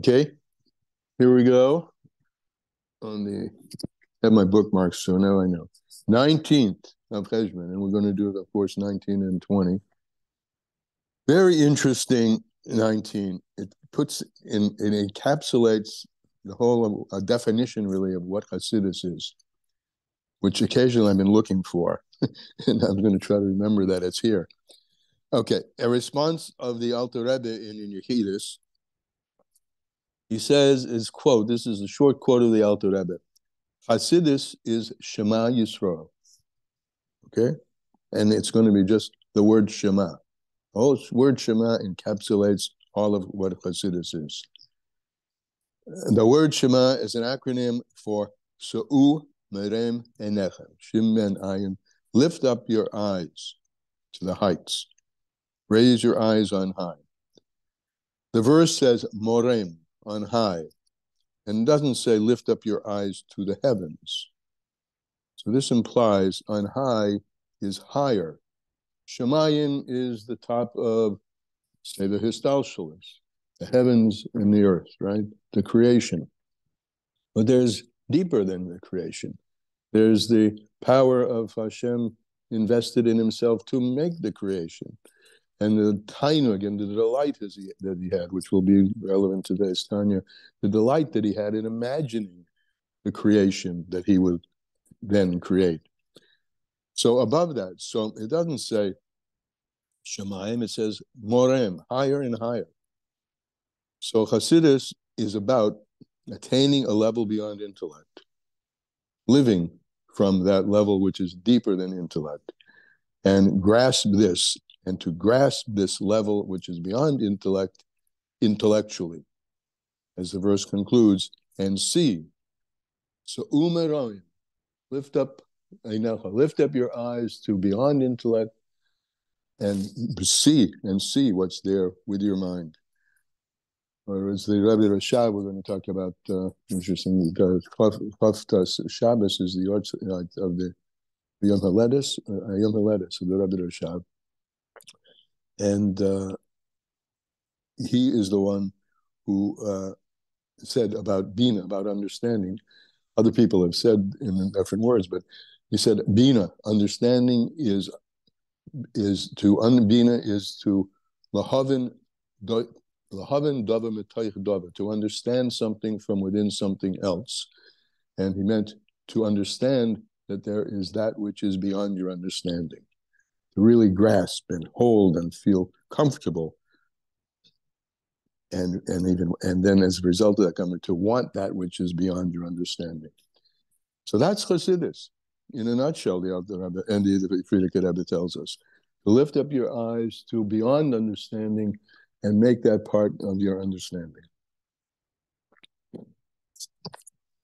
Okay, here we go. I have my bookmarks, so now I know. 19th of Cheshvan, and we're going to do, of course, 19 and 20. Very interesting 19. It encapsulates the whole a definition, really, of what Hasidus is, which occasionally I've been looking for, and I'm going to try to remember that it's here. Okay, a response of the Alter Rebbe in Yechidus. He says, this is a short quote of the Alter Rebbe. Hasidus is Shema Yisrael. Okay? And it's going to be just the word Shema. The whole word Shema encapsulates all of what Hasidus is. The word Shema is an acronym for Su'u Merem Enechem. Shim Ben Ayin. Lift up your eyes to the heights. Raise your eyes on high. The verse says Morem, on high. And it doesn't say lift up your eyes to the heavens. So this implies on high is higher. Shemayim is the top of, say, the Histalshalis, the heavens and the earth, right? The creation. But there's deeper than the creation. There's the power of Hashem invested in himself to make the creation. And the tainug and the delight that he had, which will be relevant to today's Tanya, the delight that he had in imagining the creation that he would then create. So above that, so it doesn't say Shemayim, it says Morem, higher and higher. So Hasidus is about attaining a level beyond intellect, living from that level which is deeper than intellect, and grasp this. And to grasp this level, which is beyond intellect, intellectually, as the verse concludes, and see. So umeroim, lift up your eyes to beyond intellect, and see what's there with your mind. Or as the Rebbe Rashab, we're going to talk about interesting. Chaftas Shabbos is the art of the Yom Haledes of the Rebbe Rashab. And he is the one who said about Bina, about understanding. Other people have said in different words, but he said Bina, understanding is to lahavin dava metoich dava, to understand something from within something else. And he meant to understand that there is that which is beyond your understanding. To really grasp and hold and feel comfortable, and then as a result of that, coming to want that which is beyond your understanding. So that's Chassidus in a nutshell. The Alter Rebbe and the Frierdiker Rebbe tells us to lift up your eyes to beyond understanding and make that part of your understanding.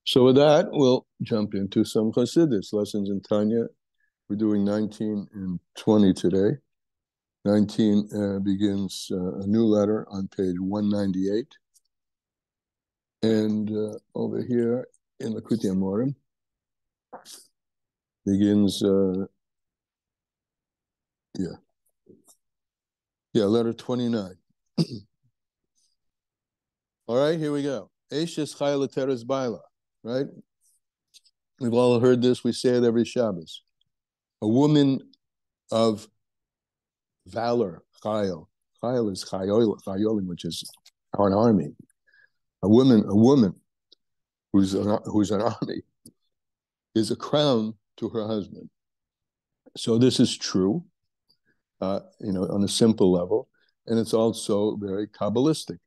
So with that, we'll jump into some Chassidus lessons in Tanya. We're doing 19 and 20 today. 19 begins a new letter on page 198. And over here in the Likutei Amorim begins, letter 29. All right, here we go. Eishes chayla teres baila, right? We've all heard this. We say it every Shabbos. A woman of valor, chayil. Chayil is chayolim, which is an army. A woman who's an army is a crown to her husband. So this is true, on a simple level, and it's also very Kabbalistic.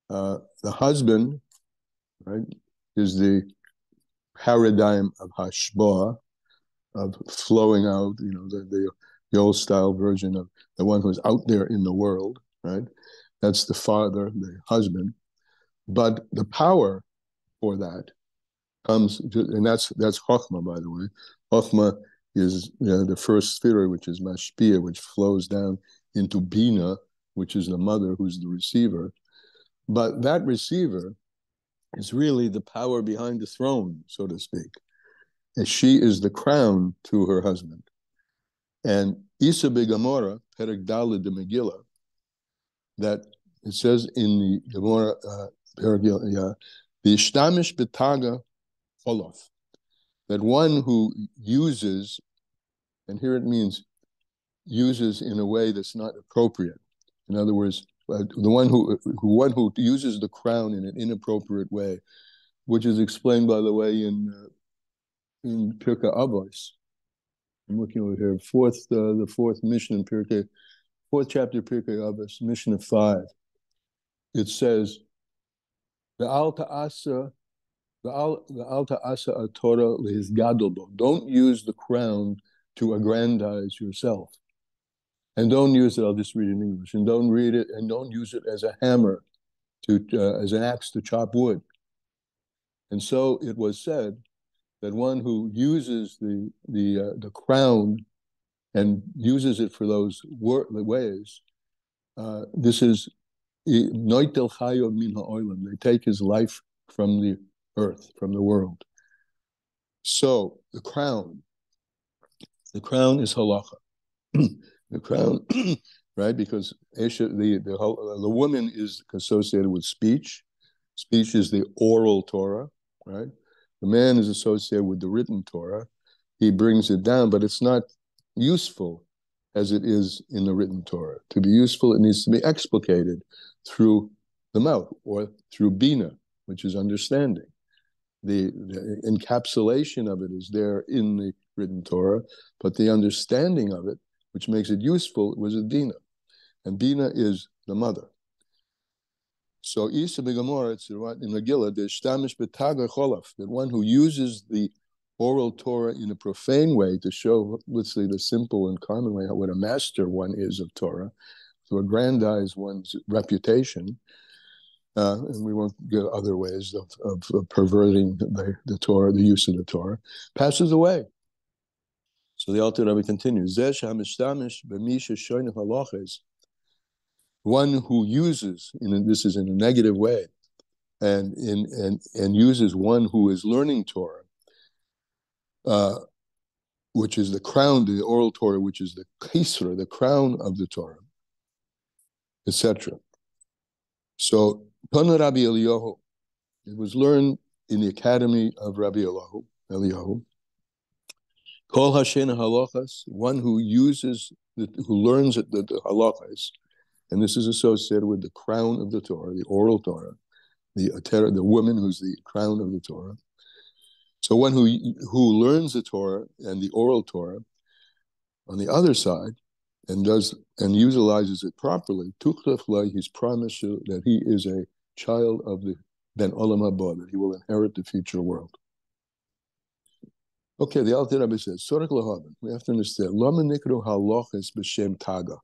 The husband, right, is the paradigm of hashbah, of flowing out, the old style version of the one who's out there in the world, right? That's the father, the husband. But the power for that comes, and that's Chochmah, by the way. Chochmah is the first sphere, which is Mashpia, which flows down into Bina, which is the mother, who's the receiver. But that receiver is really the power behind the throne, so to speak. And she is the crown to her husband. And Isa Begamora, Perek Daled de Megillah, that it says in the Gemara, the ishtamish betaga cholof, that one who uses, and here it means uses in a way that's not appropriate. In other words, the one who uses the crown in an inappropriate way, which is explained, by the way, in Pirkei Avos. I'm looking over here, the fourth mission in Pirkei, fourth chapter Pirkei Avos, mission of 5. It says, "Ve'al ta'asa a Torah lehizgadol bo." Don't use the crown to aggrandize yourself. And don't use it, I'll just read it in English, and don't read it, and don't use it as a hammer, as an axe to chop wood. And so it was said that one who uses the crown and uses it for those ways, this is noitel chayo min ha'olam. They take his life from the earth, from the world. So the crown is halacha. The crown, right? Because the woman is associated with speech. Speech is the oral Torah, right? The man is associated with the written Torah. He brings it down, but it's not useful as it is in the written Torah. To be useful, it needs to be explicated through the mouth or through bina, which is understanding. The encapsulation of it is there in the written Torah, but the understanding of it, which makes it useful, was a bina. And bina is the mother. So Isa Begamor, it's in Megillah, the Shtamish Betaga Cholaf, that one who uses the oral Torah in a profane way to show, let's say, the simple and common way, what a master one is of Torah, to aggrandize one's reputation, and we won't get other ways of perverting the Torah, the use of the Torah, passes away. So the Alter Rebbe continues, one who uses, this is in a negative way, and uses one who is learning Torah, which is the crown, the oral Torah, which is the kisra, the crown of the Torah, etc. So Tana Rabbi Eliyahu, it was learned in the academy of Rabbi Eliyahu. Kol Hashena halachas, one who uses, who learns the halachas, and this is associated with the crown of the Torah, the oral Torah, the woman who's the crown of the Torah. So one who learns the Torah and the oral Torah on the other side and utilizes it properly, he's promised that he is a child of the Ben Olam Haba, that he will inherit the future world. Okay, the Alter Rebbe says, we have to understand, Lama nikru halachas b'shem taga.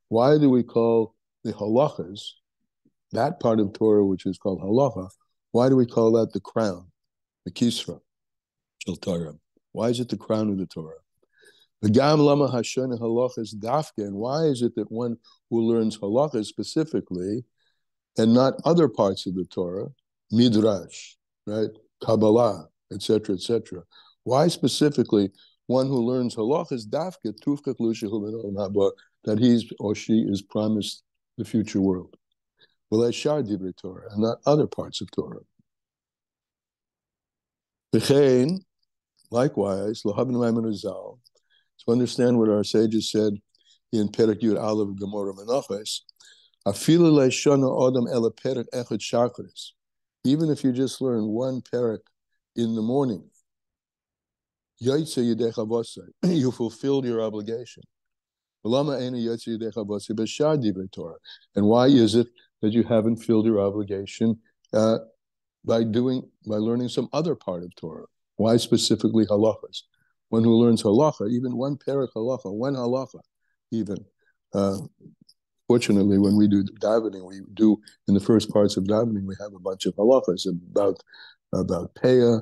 Why do we call the halachas, that part of Torah which is called halacha, why do we call that the crown, the kisra shel Torah? Why is it the crown of the Torah? The gam lama hashana halachas dafke, and why is it that one who learns halacha specifically and not other parts of the Torah, midrash, right, Kabbalah, etc., etc. Why specifically one who learns halachas dafke tufkat that he's or she is promised the future world? Well, shar divrei Torah and not other parts of Torah. V'chein, likewise, lahabnu Maimon Zal, to understand what our sages said in Perek Yud Aleph Gemara Menachos, afilu leishana adam ela perek echad shachris. Even if you just learn one perek in the morning, yaitze yidecha v'asei, you fulfilled your obligation. V'lama ena yaitze yidecha v'asei b'shar divrei Torah. And why is it that you haven't filled your obligation by learning some other part of Torah? Why specifically halachas? One who learns halacha, even one perek halacha, one halacha, even. Fortunately, when we do davening, we do in the first parts of davening, we have a bunch of halachas about peah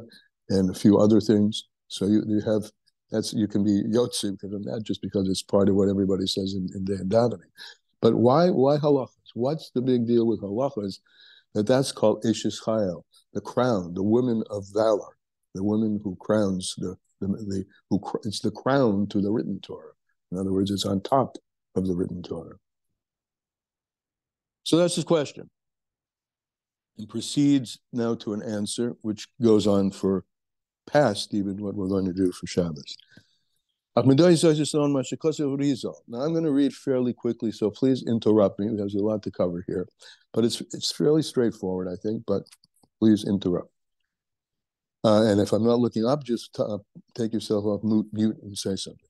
and a few other things. So you have you can be yotzi because of that, just because it's part of what everybody says in davening. But why halachas? What's the big deal with halachas? That's called Ishes Chayil, the crown, the woman of valor, the woman who crowns it's the crown to the written Torah. In other words, it's on top of the written Torah. So that's his question. and proceeds now to an answer which goes on for past even what we're going to do for Shabbos. Now I'm going to read fairly quickly, so please interrupt me. There's a lot to cover here, but it's fairly straightforward, I think, but please interrupt. And if I'm not looking up, just take yourself off mute and say something.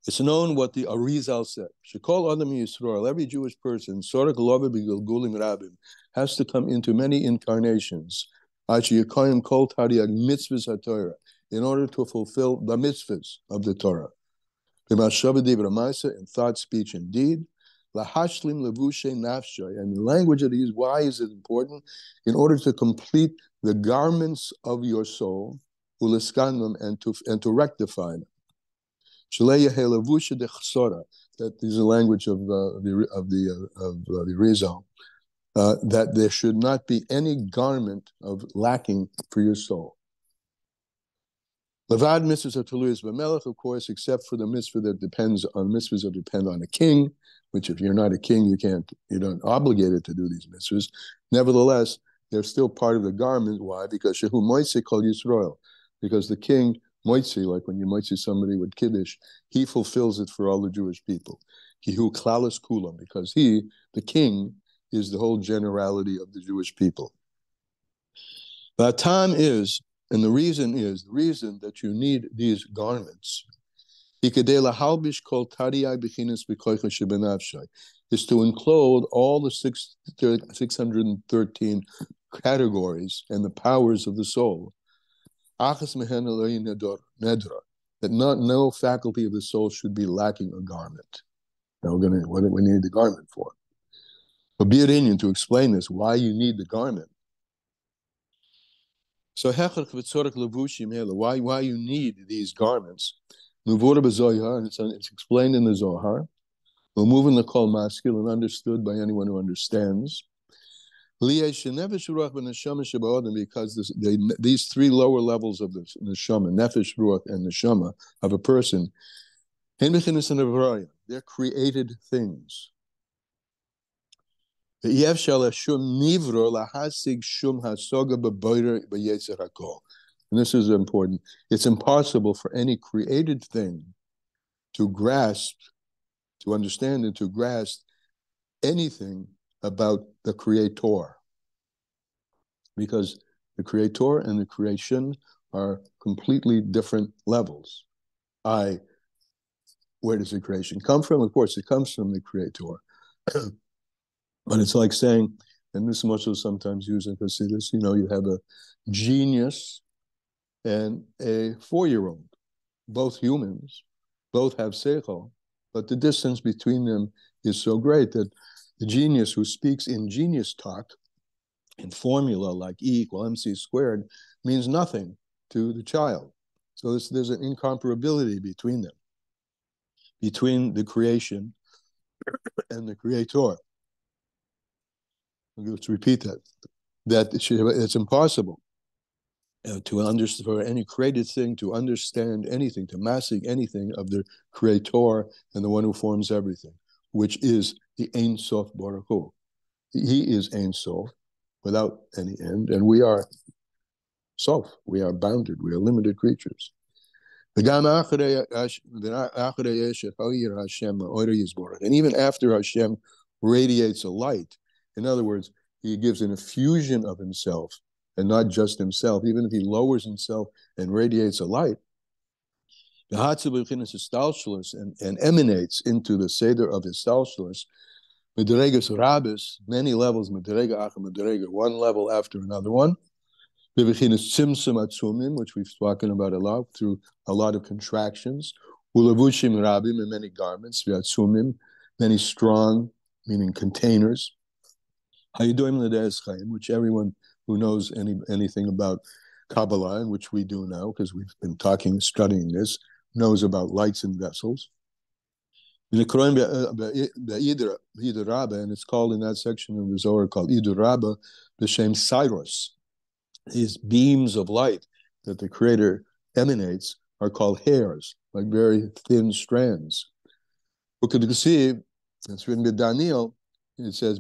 It's known what the Arizal said. Shekol Adam Yisrael, every Jewish person, Sorek Love B'Gilgulim Rabim, has to come into many incarnations. Yekayim Kol Tariag Mitzvahs HaTorah, in order to fulfill the mitzvahs of the Torah. In thought, speech, and deed. Lahashlim levushe nafshay, and the language that he uses, why is it important? In order to complete the garments of your soul, and to rectify them. That is the language of the Rizal. That there should not be any garment of lacking for your soul. Levad mitzvahs are teluyos b'melech, of course, except for the mitzvah that depends on mitzvahs that depend on a king, which if you're not a king, you're not obligated to do these mitzvahs. Nevertheless, they're still part of the garment. Why? Because shehu moitzi kol Yisrael, because the king moitzi, like when you moitzi somebody with kiddush, he fulfills it for all the Jewish people. Kihu klalas kulam, because he, the king, is the whole generality of the Jewish people. The time is, and the reason that you need these garments is to include all the 613 categories and the powers of the soul. That no faculty of the soul should be lacking a garment. Now what do we need the garment for? But be it in to explain this, why you need the garment. So why you need these garments? And it's explained in the Zohar. We're moving the kol maskil and understood by anyone who understands. Because these three lower levels of the neshama, nefesh, ruach, and neshama of a person, they're created things. And this is important. It's impossible for any created thing to grasp, to understand, and to grasp anything about the Creator. Because the Creator and the creation are completely different levels. Where does the creation come from? Of course, it comes from the Creator. But it's like saying, and this is also sometimes used in Hasidus, you have a genius and a 4-year-old, both humans, both have seichel, but the distance between them is so great that the genius who speaks in genius talk, in formula like E = mc squared, means nothing to the child. So there's an incomparability between them, between the creation and the Creator. Let's repeat that it's impossible to understand, for any created thing to understand anything, to master anything of the Creator and the one who forms everything, which is the Ein Sof Baruch Hu. He is Ein Sof, without any end, and we are Sof. We are bounded. We are limited creatures. And even after Hashem radiates a light, in other words, he gives an effusion of himself, and not just himself. Even if he lowers himself and radiates a light, and emanates into the Seder of his Stalshalis, many levels, one level after another one, which we've spoken about a lot, through a lot of contractions, and many garments, many strong, meaning containers, which everyone who knows anything about Kabbalah, and which we do now because we've been studying this, knows about lights and vessels. And it's called in that section of the Zohar called Idur Rabba, b'shem Cyrus. These beams of light that the Creator emanates are called hairs, like very thin strands. We could see, it's written by Daniel, it says,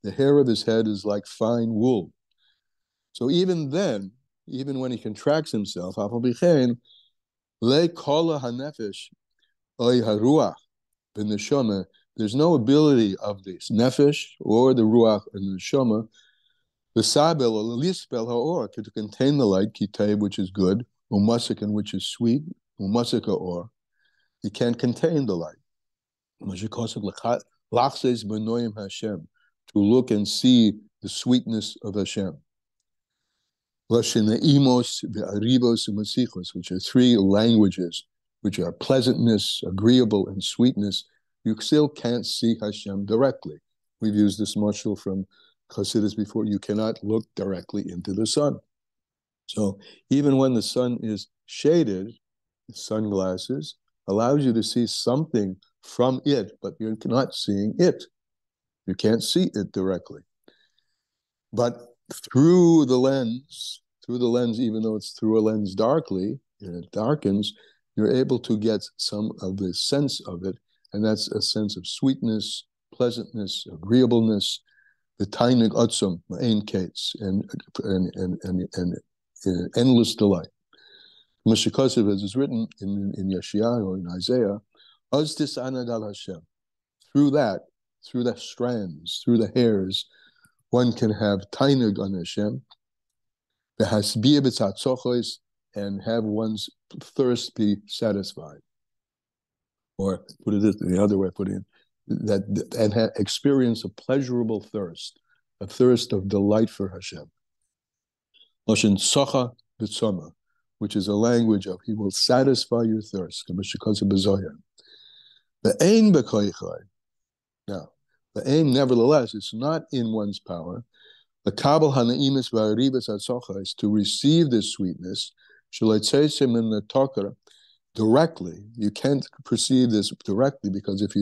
The hair of his head is like fine wool. So even then, even when he contracts himself, le kola hanefesh oy haruach b'neshama, there's no ability of this nefesh or the ruach and the neshama, the sabel or the lispel haor, to contain the light, kitayb, which is good, umasikan, which is sweet, umasika or. He can't contain the light. To look and see the sweetness of Hashem. Which are three languages, which are pleasantness, agreeable, and sweetness. You still can't see Hashem directly. We've used this mashal from Chassidus before. You cannot look directly into the sun. So even when the sun is shaded, sunglasses allows you to see something from it, but you're not seeing it. You can't see it directly. But through the lens, even though it's through a lens darkly, and it darkens, you're able to get some of the sense of it, and that's a sense of sweetness, pleasantness, agreeableness, the tainig otzum, ein kates, and endless delight. Meshikosev, as is written in Yeshayahu or in Isaiah, Oz tisanagal Hashem. Through the strands, through the hairs, one can have tainug on Hashem, and have one's thirst be satisfied. Or put it the other way, put it in, and experience a pleasurable thirst, a thirst of delight for Hashem. Loshen socha b'tzoma, which is a language of He will satisfy your thirst. Now, the aim, nevertheless, it's not in one's power. The kabel hanaimis v'aribas atzocha is to receive this sweetness. Shalaitzesim in the talker directly. You can't perceive this directly, because if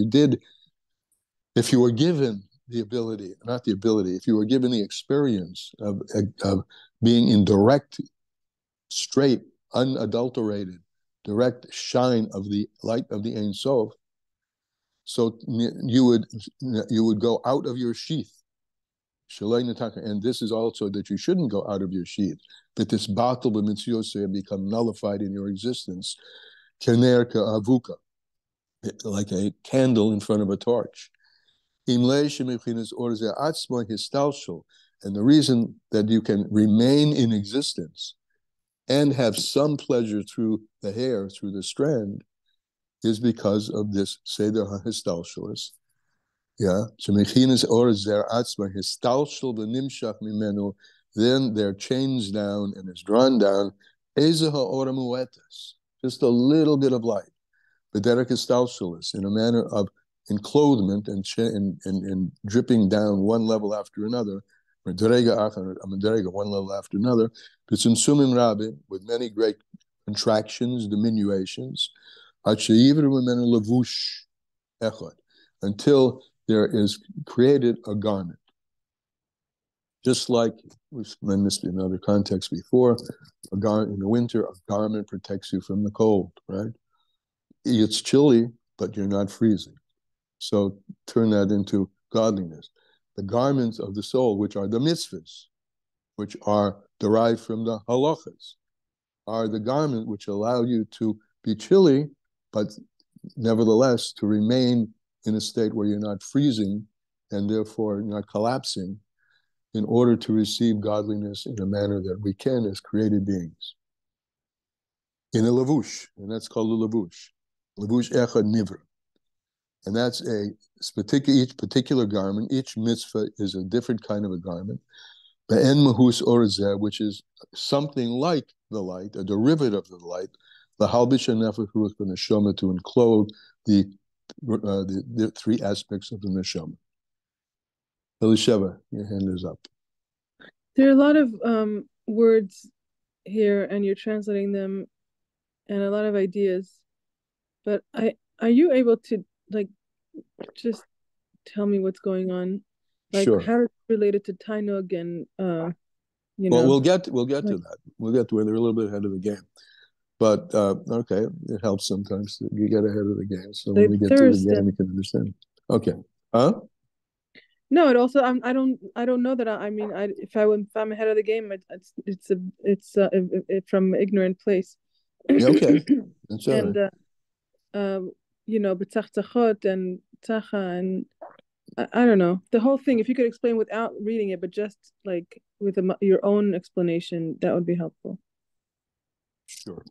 you were given the ability, not the ability, if you were given the experience of being in direct, straight, unadulterated, direct shine of the light of the Ein Sof, so you would go out of your sheath. And this is also that you shouldn't go out of your sheath, but this batal b'mitzioseh become nullified in your existence, kener avuka, like a candle in front of a torch. And the reason that you can remain in existence and have some pleasure through the hair, through the strand, is because of this seder ha'histalshalis. Yeah, then they're chains down and is drawn down. Just a little bit of light, but derek histalshalis, in a manner of enclothement and dripping down one level after another, or one level after another, with many great contractions, diminutions, until there is created a garment. Just like we've mentioned this in other contexts before, a garment in the winter, a garment protects you from the cold, right? It's chilly, but you're not freezing. So turn that into godliness. The garments of the soul, which are the mitzvahs, which are derived from the halachas, are the garment which allow you to be chilly, but nevertheless to remain in a state where you're not freezing and therefore not collapsing, in order to receive godliness in a manner that we can as created beings. In a lavush, and that's called a lavush. Lavush echad nivra. And that's each particular garment, each mitzvah is a different kind of a garment. Be'en mahus orzeh, which is something like the light, a derivative of the light, the halbish nefesh ruach b'neshama, to enclose the three aspects of the neshama. Elisheva, your hand is up. There are a lot of words here, and you're translating them, and a lot of ideas. But are you able to just tell me what's going on? Sure. How it's related to Tainug and Well, we'll get to that. We'll get to where they're a little bit ahead of the game. But okay, it helps sometimes that you get ahead of the game. So when we get to the game, we can understand. Okay. Huh? No, it also I don't know that I mean if I'm ahead of the game, it's from ignorant place. Yeah, okay, that's all And right. you know, b'tzachtzachot and tzacha and I don't know the whole thing. If you could explain without reading it, but just like with your own explanation, that would be helpful. Sure.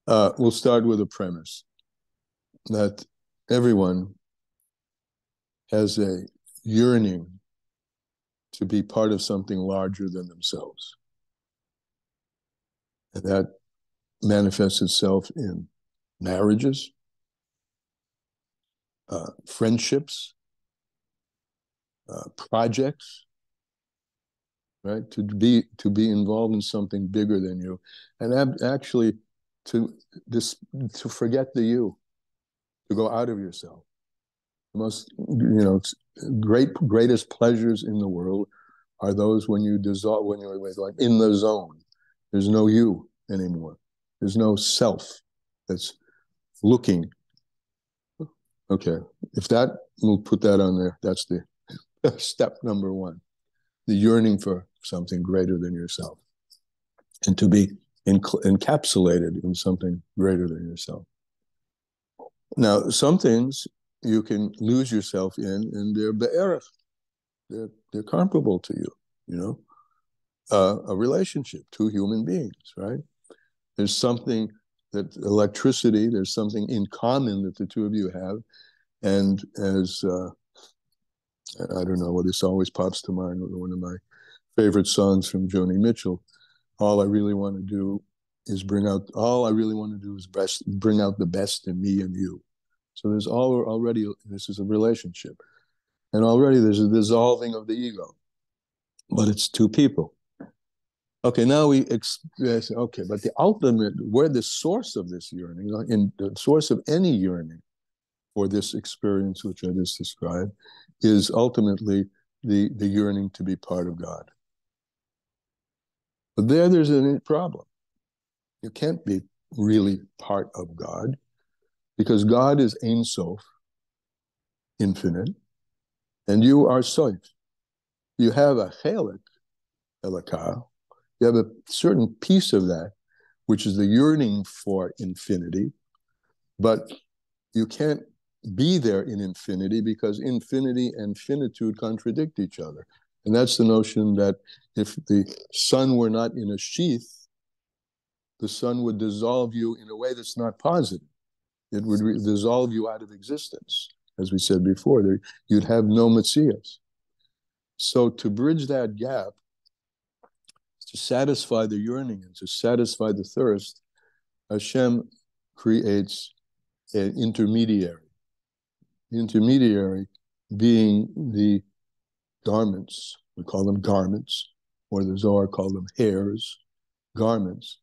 We'll start with a premise that everyone has a yearning to be part of something larger than themselves. And that manifests itself in marriages, friendships, projects, right? To be involved in something bigger than you, and actually to this to forget the you, to go out of yourself. The most greatest pleasures in the world are those when you dissolve, when you're like in the zone. There's no you anymore. There's no self that's looking. Okay, if that, we'll put that on there. That's the step number one, the yearning for something greater than yourself and to be encapsulated in something greater than yourself. Now, some things you can lose yourself in, and they're be'erach. They're comparable to you, you know, a relationship, two human beings, right? There's something that electricity, there's something in common that the two of you have. And as I don't know, this always pops to mind, one of my favorite songs from Joni Mitchell. All I really want to do is all I really want to do is bring out the best in me and you. So there's already, this is a relationship. And already there's a dissolving of the ego, but it's two people. Okay, now okay, but the ultimate, where the source of this yearning, in the source of any yearning for this experience, which I just described, is ultimately the yearning to be part of God. But there's a problem. You can't be really part of God because God is Ein Sof, infinite, and you are Sof. You have a chelik, elakah, you have a certain piece of that, which is the yearning for infinity, but you can't be there in infinity because infinity and finitude contradict each other. And that's the notion that if the sun were not in a sheath, the sun would dissolve you in a way that's not positive. It would dissolve you out of existence. As we said before, you'd have no Metzias. So to bridge that gap, to satisfy the yearning and to satisfy the thirst, Hashem creates an intermediary. The intermediary being the garments, we call them garments, or the Zohar called them hairs, garments,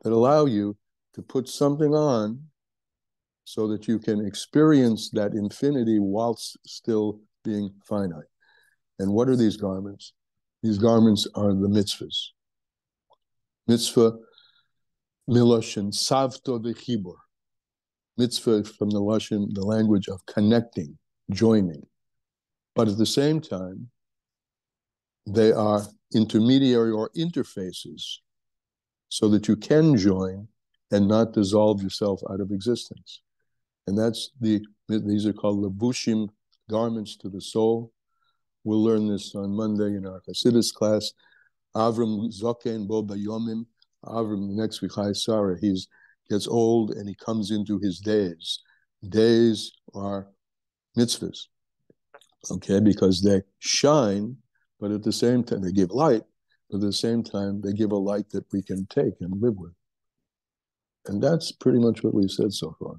that allow you to put something on so that you can experience that infinity whilst still being finite. And what are these garments? These garments are the mitzvahs. Mitzvah, miloshin, savto v'chibur. Mitzvah from the Lashon, the language of connecting, joining. But at the same time, they are intermediary or interfaces so that you can join and not dissolve yourself out of existence. And these are called levushim, garments to the soul. We'll learn this on Monday in our Hasidus class. Avram Zoken Bo Bayomim. Avram, the next week, Sarah, he gets old and he comes into his days. Days are mitzvahs, okay, because they shine, but at the same time, they give light, but at the same time, they give a light that we can take and live with. And that's pretty much what we've said so far.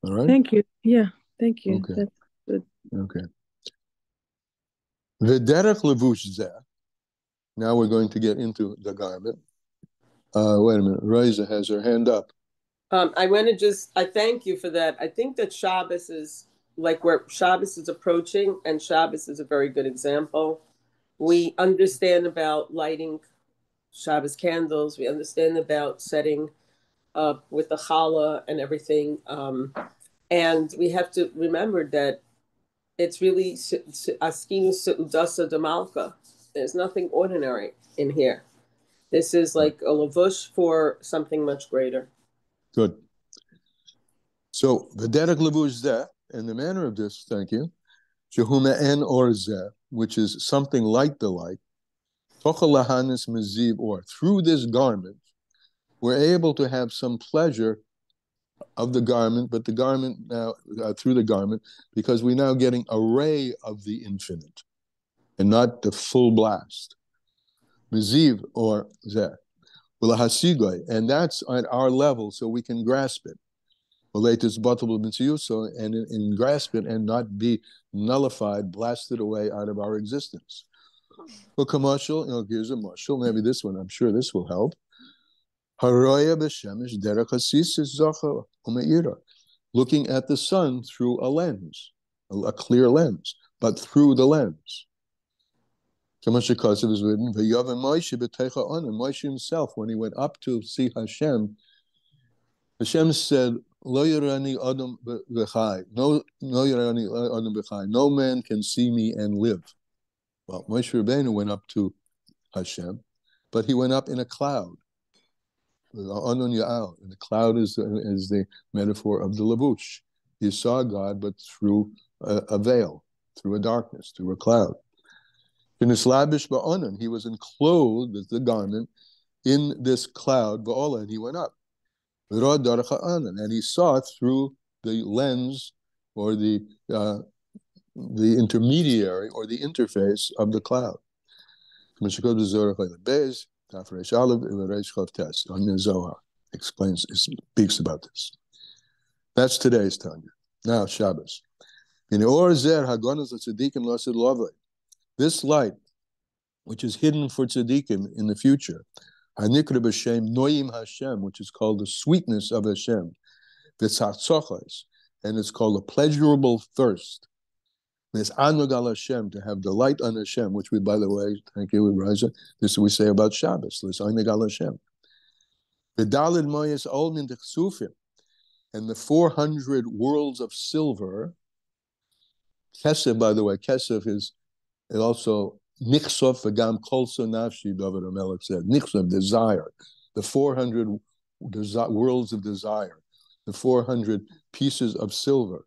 All right? Thank you. Yeah, thank you. Okay. That's good. Okay. V'derech levush zeh. Now we're going to get into the garment. Wait a minute. Reza has her hand up. I want to I thank you for that. I think that Shabbos is like where Shabbos is approaching, and Shabbos is a very good example. We understand about lighting Shabbos candles. We understand about setting up with the challah and everything. And we have to remember that it's really askinu seudasa demalka. There's nothing ordinary in here. This is like a lavush for something much greater. Good. So the derek lavush zeh, and the manner of this, thank you, shehuma en or zeh, which is something like the light, tochel lahanis meziv, or through this garment, we're able to have some pleasure of the garment, but the garment now, through the garment, because we're now getting a ray of the infinite and not the full blast. Meziv or zeh. And that's at our level, so we can grasp it. And grasp it and not be nullified, blasted away out of our existence. Well, commercial, here's a marshal. Maybe this one, I'm sure this will help. Looking at the sun through a lens, a clear lens, but through the lens. Moshe is written, Moshe himself, when he went up to see Hashem, Hashem said, Lo yarani adam b'chai. No yarani adam b'chai. No man can see me and live. Well, Moshe Rabbeinu went up to Hashem, but he went up in a cloud. And the cloud is the metaphor of the lavush. You saw God, but through a veil, through a darkness, through a cloud. He was enclosed with the garment in this cloud, and he went up. And he saw through the lens or the intermediary or the interface of the cloud. Speaks about this. That's today's Tanya. Now Shabbos. This light, which is hidden for tzaddikim in the future, Hanikra b'shem Noyim Hashem, which is called the sweetness of Hashem, and it's called a pleasurable thirst. There's Anug Hashem, to have delight on Hashem, which we, by the way, thank you, Raza, this we say about Shabbos. There's Anug Hashem. V'dalid Moyes Olmin Dechsufim, and the 400 worlds of silver. Kesef, by the way, Kesef is also Nichsof v'gam kolso nafshi, David HaMelech said. Nichsof, desire. The 400 worlds of desire. The 400 pieces of silver.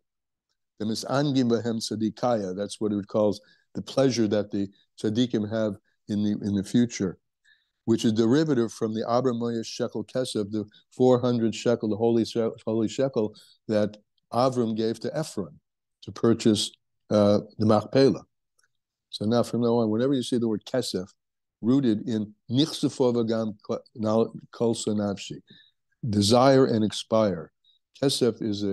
The misangim b'hem tzadikaya. That's what it calls the pleasure that the tzadikim have in the future, which is derivative from the Abramoyah shekel kesef, the 400 shekel, the holy shekel that Avram gave to Ephron to purchase the Machpelah. So now from now on, whenever you see the word kesef, rooted in nichsufo v'gam kolso nafshi, desire and expire. Kesef is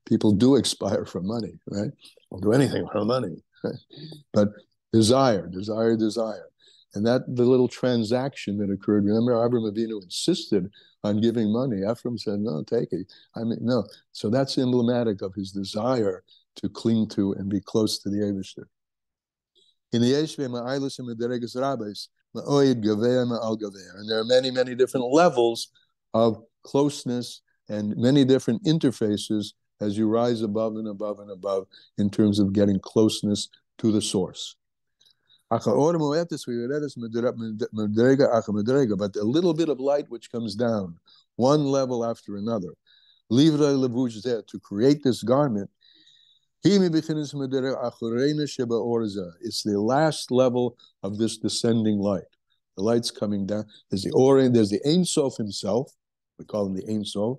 people do expire for money, right? They'll do anything for money, right? But desire. And that the little transaction that occurred, remember Abraham Avinu insisted on giving money. Ephraim said, no, take it. No. So that's emblematic of his desire to cling to and be close to the Eibishter. In the Yeshve Ma'ailis and Mederegas Rabbis, Ma'oid Gavea Ma'al Gavea. And there are many, many different levels of closeness and many different interfaces as you rise above and above and above in terms of getting closeness to the source. But a little bit of light which comes down, one level after another, to create this garment, it's the last level of this descending light. The light's coming down. There's the Ein Sof himself. We call him the Ein Sof.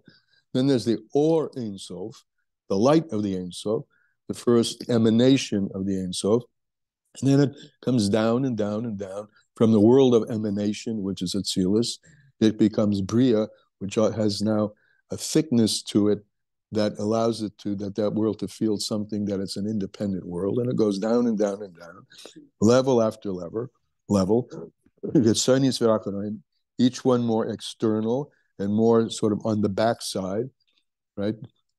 Then there's the Or Ein Sof, the light of the Ein Sof, the first emanation of the Ein Sof. And then it comes down and down and down from the world of emanation, which is Atzilus. It becomes Bria, which has now a thickness to it that allows it to, that world to feel something that it's an independent world. And it goes down and down and down, level after level. Each one more external and more sort of on the backside, right?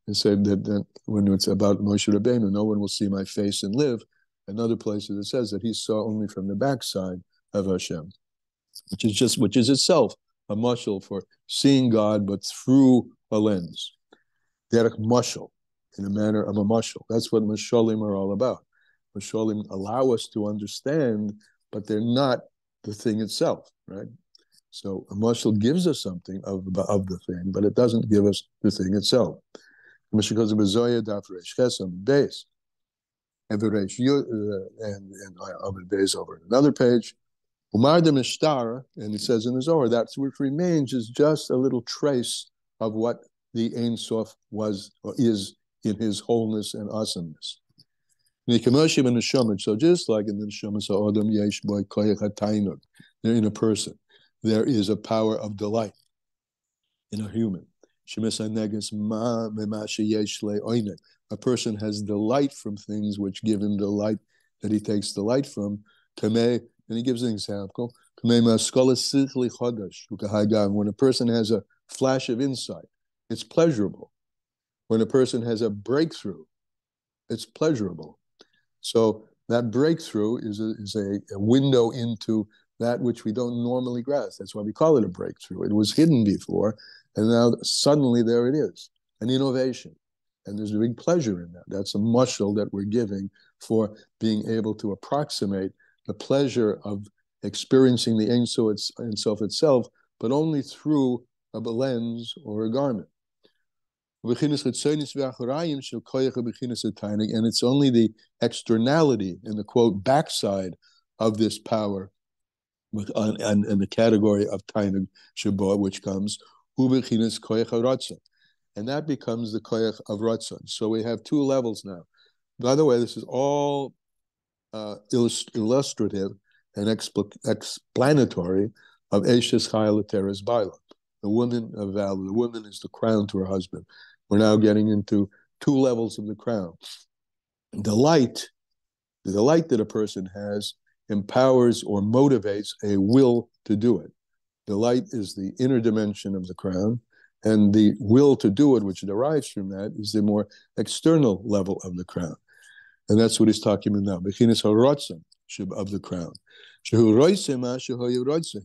And say that when it's about Moshe Rabbeinu, no one will see my face and live. Another place it says that he saw only from the backside of Hashem, which is itself a mashal for seeing God, but through a lens. derech mashal, in a manner of a mashal. That's what mashalim are all about. Mashalim allow us to understand, but they're not the thing itself, right? So a mashal gives us something of the thing, but it doesn't give us the thing itself. Because of Zoya Daf Reish Ches on the base, and on the base over another page. Umar de Mishtar, and it says in the Zohar, that which remains is just a little trace of what the Ein Sof was or is in his wholeness and awesomeness. So just like in the Neshama, so Adam Yesh Boy Koyach HaTainug, in a person, there is a power of delight in a human. A person has delight from things which give him delight, that he takes delight from. And he gives an example. When a person has a flash of insight, it's pleasurable. When a person has a breakthrough, it's pleasurable. So that breakthrough is a window into that which we don't normally grasp. That's why we call it a breakthrough. It was hidden before, and now suddenly there it is, an innovation. And there's a big pleasure in that. That's a mushal that we're giving for being able to approximate the pleasure of experiencing the Ein Sof itself, but only through a lens or a garment. And it's only the externality and the quote backside of this power and the category of Tainug Shabo, which comes and that becomes the koyach of ratzon. So we have two levels now. By the way, this is all illustrative and explanatory of Eshes Chayil Teres Baila, the woman of valor. The woman is the crown to her husband. We're now getting into two levels of the crown. The delight that a person has empowers or motivates a will to do it. Delight is the inner dimension of the crown, and the will to do it, which derives from that, is the more external level of the crown. And that's what he's talking about now. Bechinas haratzon of the crown. He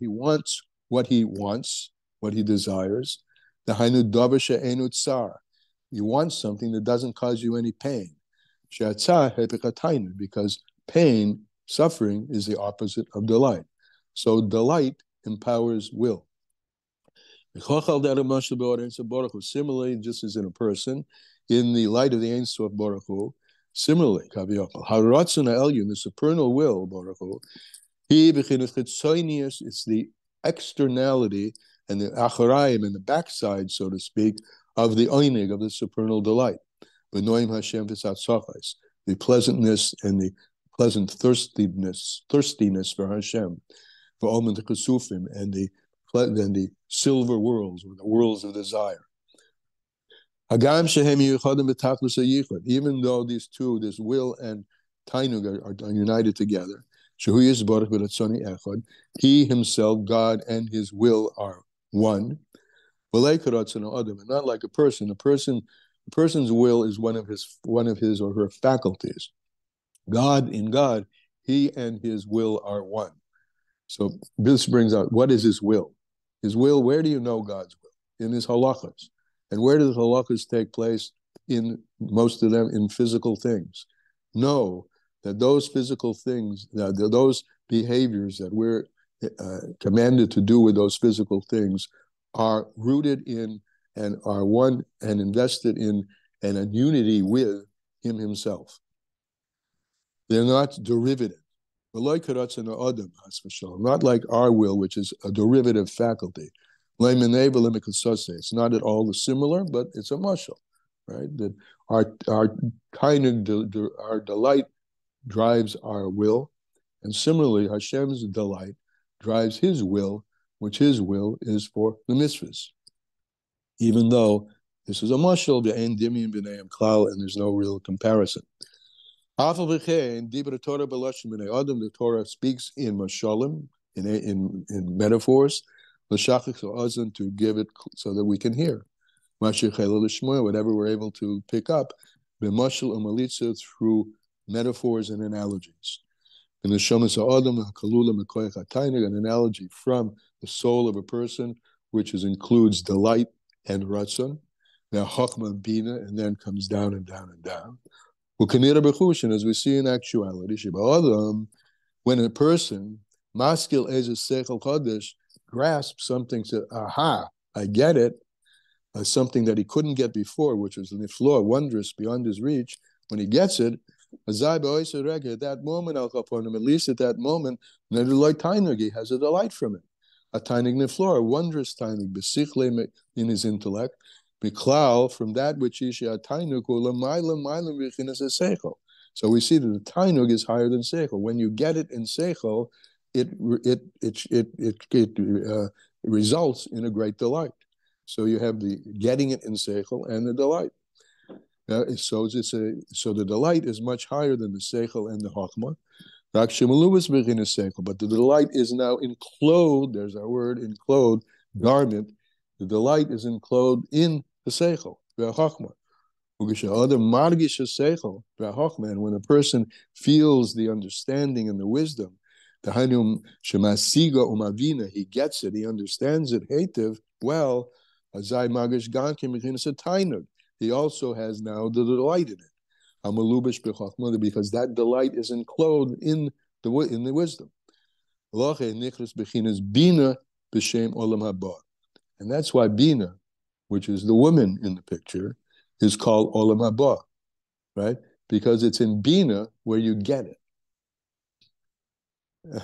wants what he wants, what he desires. You want something that doesn't cause you any pain. Because pain, suffering, is the opposite of delight. So delight empowers will. Similarly, just as in a person, in the light of the Ein Sof Baruch Hu, similarly, in the supernal will, Baruch Hu, it's the externality and the acharayim and the backside, so to speak, of the oinig, of the supernal delight. The pleasantness and the pleasant thirstiness for Hashem, for Omen Chesufim, and the silver worlds, or the worlds of desire. Even though these two, this will and Tainug, are united together, he himself, God, and his will are one. And not like a person. A person's will is one of his or her faculties. In God, he and his will are one. So this brings out, what is his will? His will, where do you know God's will? In his halachas. And where do the halachas take place? In most of them, in physical things. Know that those physical things, those behaviors that we're commanded to do with those physical things are rooted in and are one and invested in and in unity with him himself. They're not derivative. Not like our will, which is a derivative faculty. It's not at all similar, but it's a mashal, right? That our delight drives our will, and similarly, Hashem's delight drives His will, which His will is for the mitzvahs. Even though this is a mashal, and there's no real comparison. The Torah speaks in mashalim, in metaphors, to give it so that we can hear. Whatever we're able to pick up, through metaphors and analogies. And an analogy from the soul of a person, which includes delight and ratzon. now Chachma Bina, and then comes down and down and down. As we see in actuality, when a person, maskil ez seichel chodesh, grasps something, to aha, I get it, something that he couldn't get before, which was niflor, wondrous, beyond his reach. When he gets it, at that moment, at least at that moment, he has a delight from it. A tainig niflor, a wondrous tainig, besichle in his intellect, miklal, from that which is a tainug, so we see that the tainug is higher than seichel. When you get it in seichel, it results in a great delight. So you have the getting it in seichel and the delight. So the delight is much higher than the seichel and the chachma. But the delight is now enclosed. There's our word, enclosed, garment. The delight is enclosed in the seichel, the chachma. And when a person feels the understanding and the wisdom, he gets it, he understands it, well, he also has now the delight in it. Because that delight is enclosed in the wisdom. And that's why Bina, which is the woman in the picture, is called Olam Haba, right? Because it's in Bina where you get it. I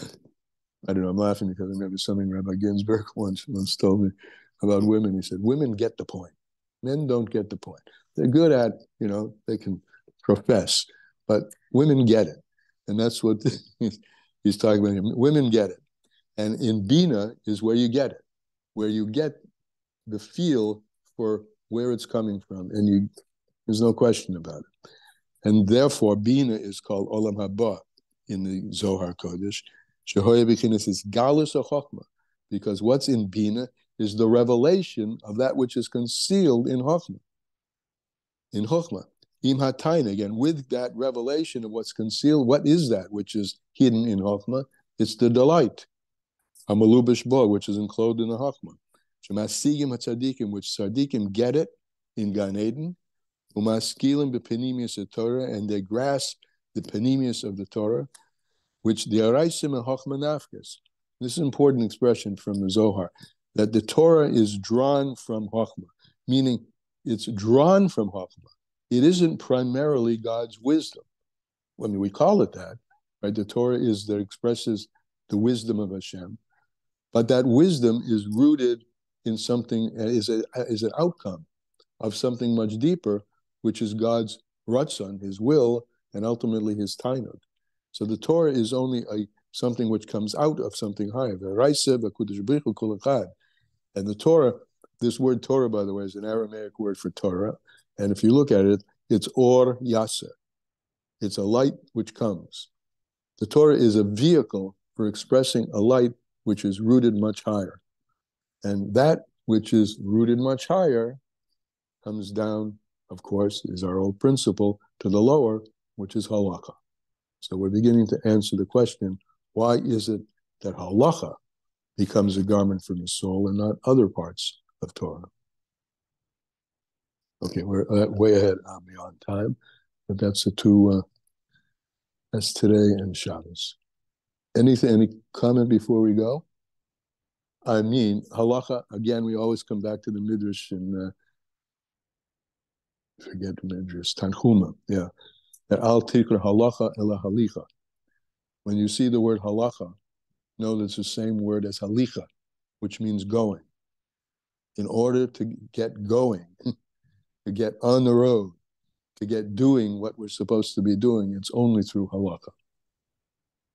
don't know, I'm laughing because I remember something Rabbi Ginsburg once told me about women. He said, women get the point. Men don't get the point. They're good at, they can profess, but women get it. And that's what he's talking about. Women get it. And in Bina is where you get it, where you get the feel for where it's coming from. And there's no question about it. And therefore, Bina is called Olam Haba in the Zohar Kodesh. Shehoya B'chinas is Galus HaChochma, because what's in Bina is the revelation of that which is concealed in Chochma. In Chochma. Im HaTaina, again, with that revelation of what's concealed, what is that which is hidden in Chochma? It's the delight. Hamalubish Bo, which is enclosed in the Chochma. Shemasigim HaTzadikim, which Tzadikim get it in Gan Eden. Umaskilim b'penimius of Torah, and they grasp the penimius of the Torah, which the araisim and Chochma nafkes. This is an important expression from the Zohar, that the Torah is drawn from Chochma, meaning it's drawn from Chochma. It isn't primarily God's wisdom. I mean, we call it that, right? The Torah expresses the wisdom of Hashem, but that wisdom is rooted in something, is an outcome of something much deeper, which is God's ratzon, his will, and ultimately his tainug. So the Torah is only something which comes out of something higher. And the Torah, this word Torah, by the way, is an Aramaic word for Torah. And if you look at it, it's or yasser. It's a light which comes. The Torah is a vehicle for expressing a light which is rooted much higher. And that which is rooted much higher comes down, of course, is our old principle, to the lower, which is halacha. So we're beginning to answer the question, why is it that halacha becomes a garment from the soul and not other parts of Torah? Okay, we're way ahead beyond time, but that's that's today and Shabbos. Any comment before we go? I mean, halacha, again, we always come back to the Midrash and forget the Midrash, Tanchuma, yeah. Al tikra halacha ela halicha. When you see the word halacha, know that it's the same word as halicha, which means going. In order to get going, to get on the road, to get doing what we're supposed to be doing, it's only through halacha.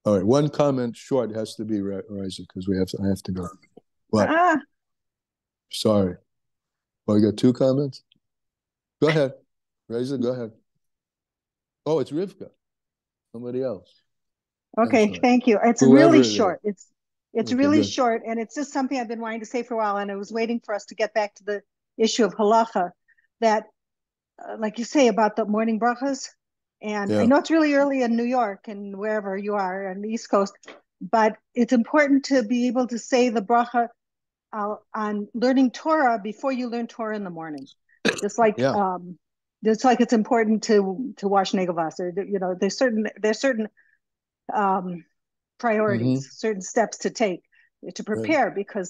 All right, one comment short has to be, Raisa, because I have to go. What? Sorry. Well, you got two comments? Go ahead. Raisa, go ahead. Oh, it's Rivka. Somebody else. Okay, thank you. It's Whoever really short. It's okay, really good. short, and it's just something I've been wanting to say for a while, and I was waiting for us to get back to the issue of halacha, that, like you say about the morning brachas, and Yeah. I know it's really early in New York and wherever you are on the East Coast, but it's important to be able to say the bracha on learning Torah before you learn Torah in the morning. Just like Yeah. it's important to wash Nagelwasser. There's certain priorities, certain steps to take to prepare, because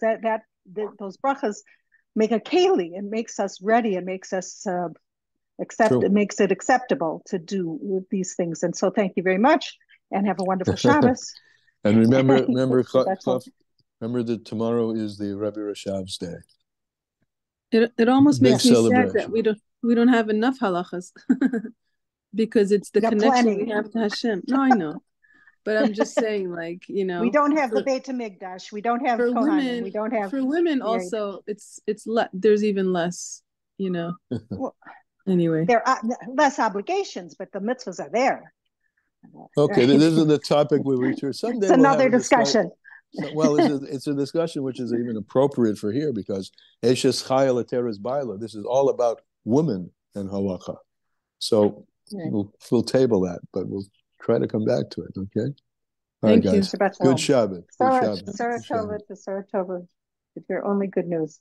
those brachas make a keli and makes us ready and makes us True. it makes it acceptable to do these things. And so thank you very much, and have a wonderful Shabbos. And remember, That's remember that tomorrow is the Rabbi Rashav's day. It almost Big makes me sad that celebration. we don't have enough halachas because it's the You got connection plenty. we have to Hashem. No, I know, but I'm just saying, like, We don't have the Beit HaMikdash. We don't have Kohanim. We don't have for women also. It's there's even less, Well, anyway. there are less obligations, but the mitzvahs are there. Okay, this is the topic we'll return. Someday It's we'll have another a discussion. Well, it's a discussion which is even appropriate for here, because Eshes Chayil Ateres Baila. This is all about women and halacha. So we'll table that, but we'll try to come back to it. Okay. All right, guys. Good Shabbat. Good Shabbat. Sarah Tova, it's your only good news.